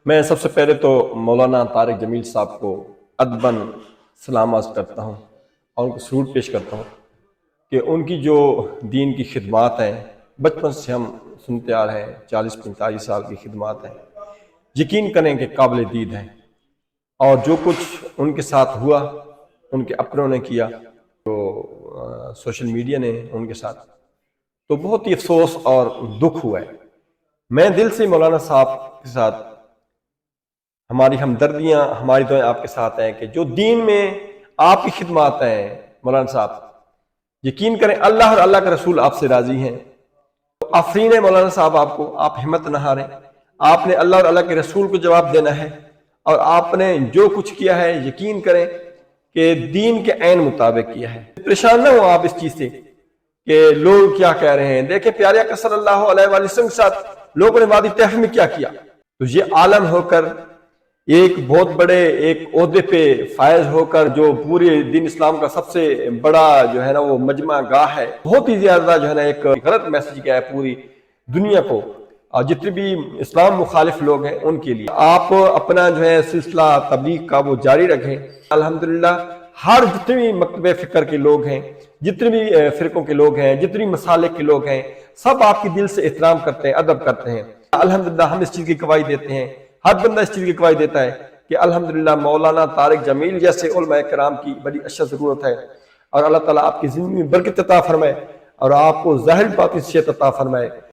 میں سب سے پہلے تو مولانا طارق جمیل صاحب کو ادباً سلام عرض کرتا ہوں اور ان کو سلوٹ پیش کرتا ہوں کہ ان کی جو دین کی خدمات ہیں بچپن سے ہم سنتے آ رہے ہیں، 40-45 سال کی خدمات ہیں، یقین کریں کہ قابل دید ہیں۔ اور جو کچھ ان کے ساتھ ہوا، ان کے اپنوں نے کیا، تو سوشل میڈیا نے ان کے ساتھ، تو بہت ہی افسوس اور دکھ ہوا ہے۔ میں دل سے مولانا صاحب کے ساتھ ہماری ہمدردیاں، ہماری دعائیں آپ کے ساتھ ہیں کہ جو دین میں آپ کی خدمات ہیں مولانا صاحب، یقین کریں اللہ اور اللہ کے رسول آپ سے راضی ہیں۔ آفرین ہے مولانا صاحب آپ کو، آپ ہمت نہ ہاریں، آپ نے اللہ اور اللہ کے رسول کو جواب دینا ہے، اور آپ نے جو کچھ کیا ہے یقین کریں کہ دین کے عین مطابق کیا ہے۔ پریشان نہ ہو آپ اس چیز سے کہ لوگ کیا کہہ رہے ہیں۔ دیکھیں پیارے آقا صلی اللہ علیہ وآلہ وسلم کے ساتھ لوگوں نے وادی طیف میں کیا کیا، تو یہ عالم ہو کر ایک بہت بڑے ایک عہدے پہ فائز ہو کر، جو پورے دین اسلام کا سب سے بڑا جو ہے نا وہ مجمع گاہ ہے، بہت ہی زیادہ جو ہے نا ایک غلط میسج گیا ہے پوری دنیا کو اور جتنے بھی اسلام مخالف لوگ ہیں ان کے لیے۔ آپ اپنا جو ہے سلسلہ تبلیغ کا وہ جاری رکھیں۔ الحمدللہ ہر جتنے بھی مکتب فکر کے لوگ ہیں، جتنے بھی فرقوں کے لوگ ہیں، جتنے بھی مسالک کے لوگ ہیں، سب آپ کی دل سے احترام کرتے ہیں، ادب کرتے ہیں۔ الحمدللہ ہم اس چیز کی گواہی دیتے ہیں، ہر بندہ اس چیز کی گواہی دیتا ہے کہ الحمدللہ مولانا طارق جمیل جیسے علماء کرام کی بڑی اشد ضرورت ہے، اور اللہ تعالیٰ آپ کی زندگی میں برکت عطا فرمائے اور آپ کو ظاہر باطن صحت عطا فرمائے۔